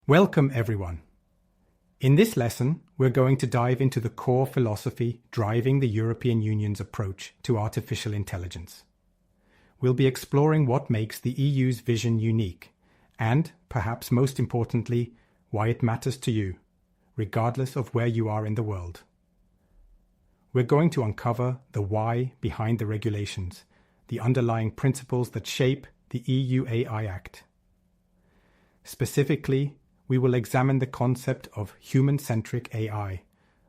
Welcome, everyone. In this lesson, we're going to dive into the core philosophy driving the European Union's approach to artificial intelligence. We'll be exploring what makes the EU's vision unique and, perhaps most importantly, why it matters to you, regardless of where you are in the world. We're going to uncover the why behind the regulations, the underlying principles that shape the EU AI Act. Specifically, we will examine the concept of human-centric AI,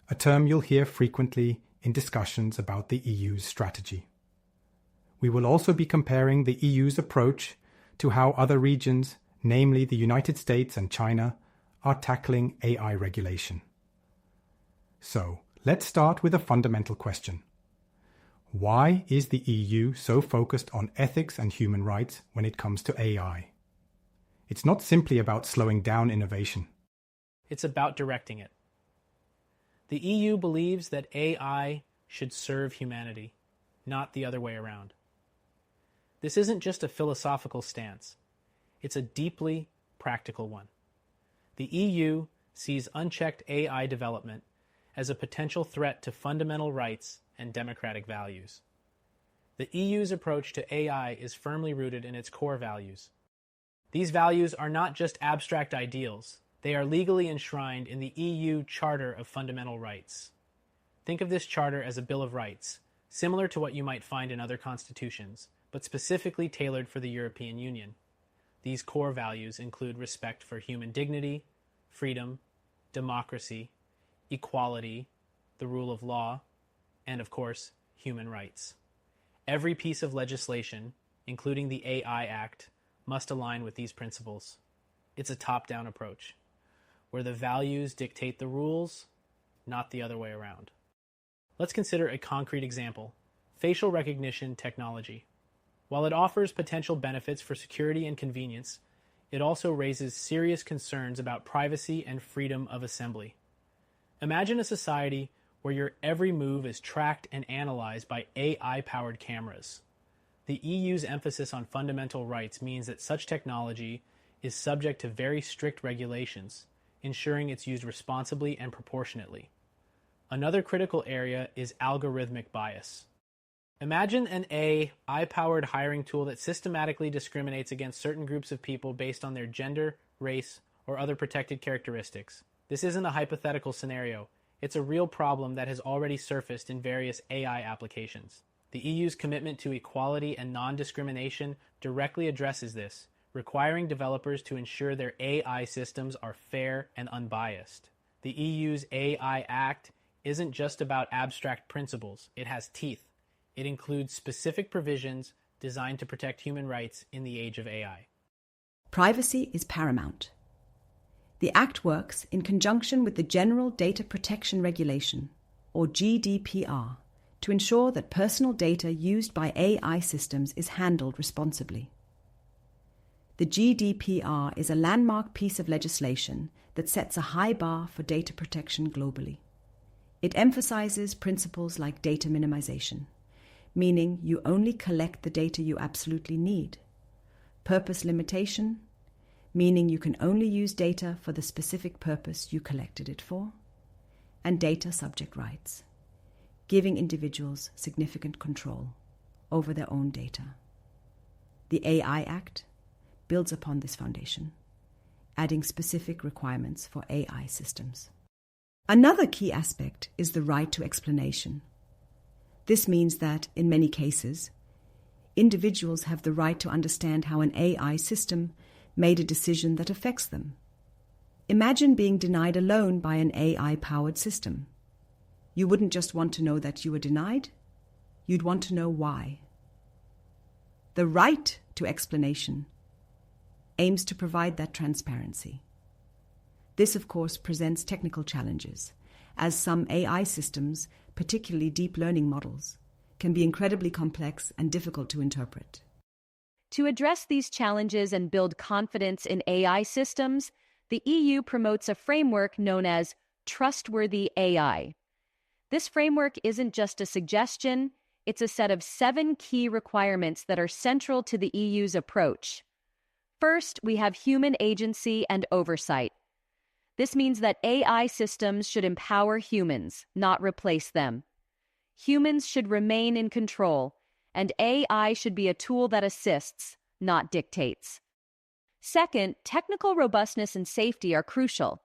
a term you'll hear frequently in discussions about the EU's strategy. We will also be comparing the EU's approach to how other regions, namely the United States and China, are tackling AI regulation. So, let's start with a fundamental question. Why is the EU so focused on ethics and human rights when it comes to AI? It's not simply about slowing down innovation. It's about directing it. The EU believes that AI should serve humanity, not the other way around. This isn't just a philosophical stance. It's a deeply practical one. The EU sees unchecked AI development as a potential threat to fundamental rights and democratic values. The EU's approach to AI is firmly rooted in its core values. These values are not just abstract ideals. They are legally enshrined in the EU Charter of Fundamental Rights. Think of this charter as a Bill of Rights, similar to what you might find in other constitutions, but specifically tailored for the European Union. These core values include respect for human dignity, freedom, democracy, equality, the rule of law, and of course, human rights. Every piece of legislation, including the AI Act, must align with these principles. It's a top-down approach, where the values dictate the rules, not the other way around. Let's consider a concrete example: facial recognition technology. While it offers potential benefits for security and convenience, it also raises serious concerns about privacy and freedom of assembly. Imagine a society where your every move is tracked and analyzed by AI-powered cameras. The EU's emphasis on fundamental rights means that such technology is subject to very strict regulations, ensuring it's used responsibly and proportionately. Another critical area is algorithmic bias. Imagine an AI-powered hiring tool that systematically discriminates against certain groups of people based on their gender, race, or other protected characteristics. This isn't a hypothetical scenario. It's a real problem that has already surfaced in various AI applications. The EU's commitment to equality and non-discrimination directly addresses this, requiring developers to ensure their AI systems are fair and unbiased. The EU's AI Act isn't just about abstract principles. It has teeth. It includes specific provisions designed to protect human rights in the age of AI. Privacy is paramount. The Act works in conjunction with the General Data Protection Regulation, or GDPR, to ensure that personal data used by AI systems is handled responsibly. The GDPR is a landmark piece of legislation that sets a high bar for data protection globally. It emphasizes principles like data minimization, meaning you only collect the data you absolutely need; purpose limitation, meaning you can only use data for the specific purpose you collected it for; and data subject rights, giving individuals significant control over their own data. The AI Act builds upon this foundation, adding specific requirements for AI systems. Another key aspect is the right to explanation. This means that, in many cases, individuals have the right to understand how an AI system made a decision that affects them. Imagine being denied a loan by an AI-powered system. You wouldn't just want to know that you were denied, you'd want to know why. The right to explanation aims to provide that transparency. This, of course, presents technical challenges, as some AI systems, particularly deep learning models, can be incredibly complex and difficult to interpret. To address these challenges and build confidence in AI systems, the EU promotes a framework known as trustworthy AI. This framework isn't just a suggestion, it's a set of 7 key requirements that are central to the EU's approach. First, we have human agency and oversight. This means that AI systems should empower humans, not replace them. Humans should remain in control, and AI should be a tool that assists, not dictates. Second, technical robustness and safety are crucial.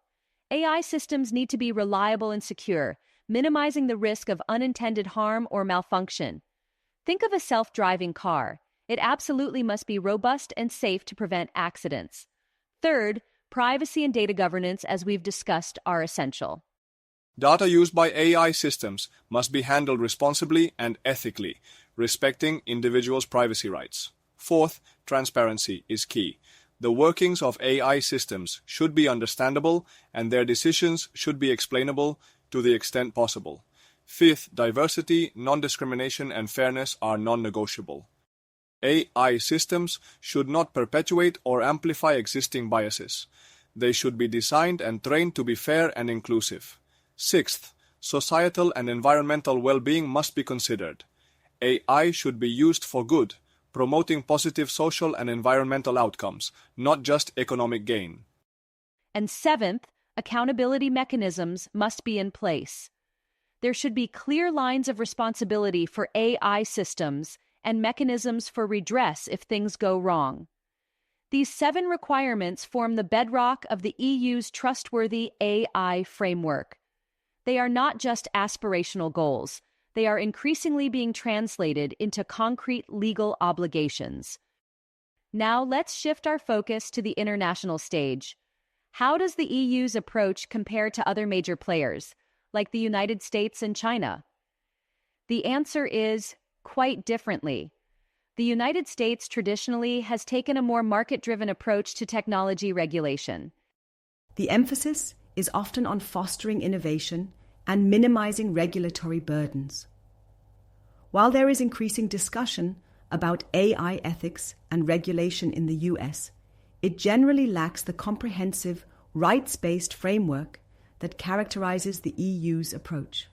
AI systems need to be reliable and secure, minimizing the risk of unintended harm or malfunction. Think of a self-driving car. It absolutely must be robust and safe to prevent accidents. Third, privacy and data governance, as we've discussed, are essential. Data used by AI systems must be handled responsibly and ethically, respecting individuals' privacy rights. Fourth, transparency is key. The workings of AI systems should be understandable, and their decisions should be explainable to the extent possible. Fifth, diversity, non-discrimination, and fairness are non-negotiable. AI systems should not perpetuate or amplify existing biases. They should be designed and trained to be fair and inclusive. Sixth, societal and environmental well-being must be considered. AI should be used for good, promoting positive social and environmental outcomes, not just economic gain. And seventh, accountability mechanisms must be in place. There should be clear lines of responsibility for AI systems and mechanisms for redress if things go wrong. These 7 requirements form the bedrock of the EU's trustworthy AI framework. They are not just aspirational goals. They are increasingly being translated into concrete legal obligations. Now let's shift our focus to the international stage. How does the EU's approach compare to other major players, like the United States and China? The answer is quite differently. The United States traditionally has taken a more market-driven approach to technology regulation. The emphasis is often on fostering innovation and minimizing regulatory burdens. While there is increasing discussion about AI ethics and regulation in the US, it generally lacks the comprehensive, rights-based framework that characterizes the EU's approach.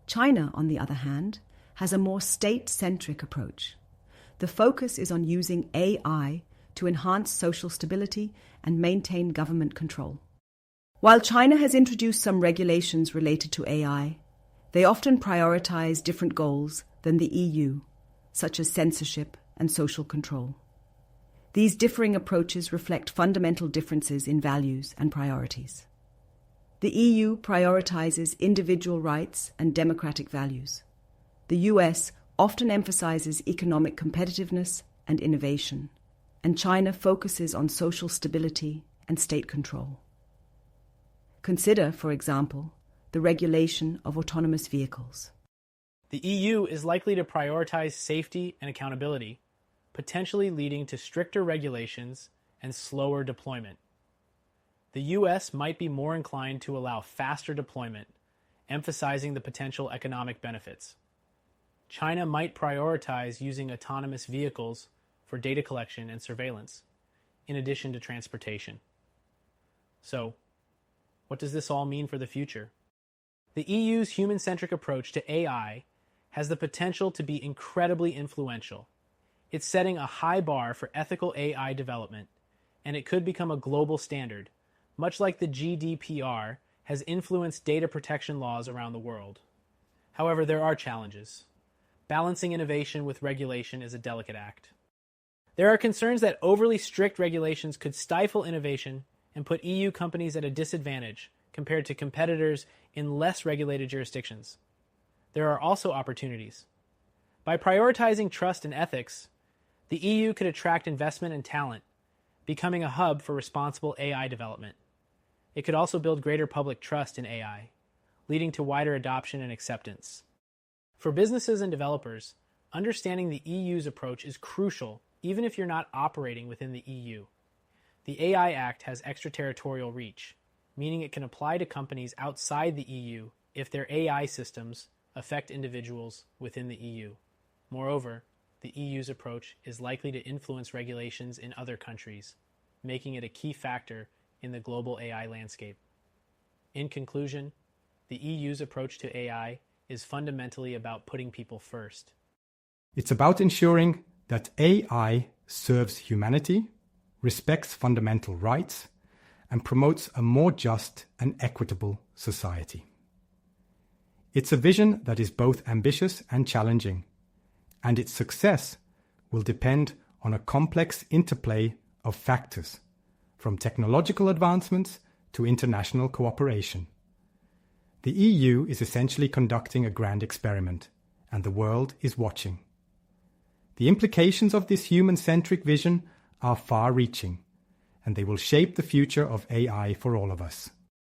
China, on the other hand, has a more state-centric approach. The focus is on using AI to enhance social stability and maintain government control. While China has introduced some regulations related to AI, they often prioritize different goals than the EU, such as censorship and social control. These differing approaches reflect fundamental differences in values and priorities. The EU prioritizes individual rights and democratic values. The US often emphasizes economic competitiveness and innovation, and China focuses on social stability and state control. Consider, for example, the regulation of autonomous vehicles. The EU is likely to prioritize safety and accountability, potentially leading to stricter regulations and slower deployment. The US might be more inclined to allow faster deployment, emphasizing the potential economic benefits. China might prioritize using autonomous vehicles for data collection and surveillance, in addition to transportation. So, what does this all mean for the future? The EU's human-centric approach to AI has the potential to be incredibly influential. It's setting a high bar for ethical AI development, and it could become a global standard, much like the GDPR has influenced data protection laws around the world. However, there are challenges. Balancing innovation with regulation is a delicate act. There are concerns that overly strict regulations could stifle innovation and put EU companies at a disadvantage compared to competitors in less regulated jurisdictions. There are also opportunities. By prioritizing trust and ethics, the EU could attract investment and talent, becoming a hub for responsible AI development. It could also build greater public trust in AI, leading to wider adoption and acceptance. For businesses and developers, understanding the EU's approach is crucial even if you're not operating within the EU. The AI Act has extraterritorial reach, meaning it can apply to companies outside the EU if their AI systems affect individuals within the EU. Moreover, the EU's approach is likely to influence regulations in other countries, making it a key factor in the global AI landscape. In conclusion, the EU's approach to AI is fundamentally about putting people first. It's about ensuring that AI serves humanity, respects fundamental rights, and promotes a more just and equitable society. It's a vision that is both ambitious and challenging, and its success will depend on a complex interplay of factors, from technological advancements to international cooperation. The EU is essentially conducting a grand experiment, and the world is watching. The implications of this human-centric vision are far-reaching, and they will shape the future of AI for all of us.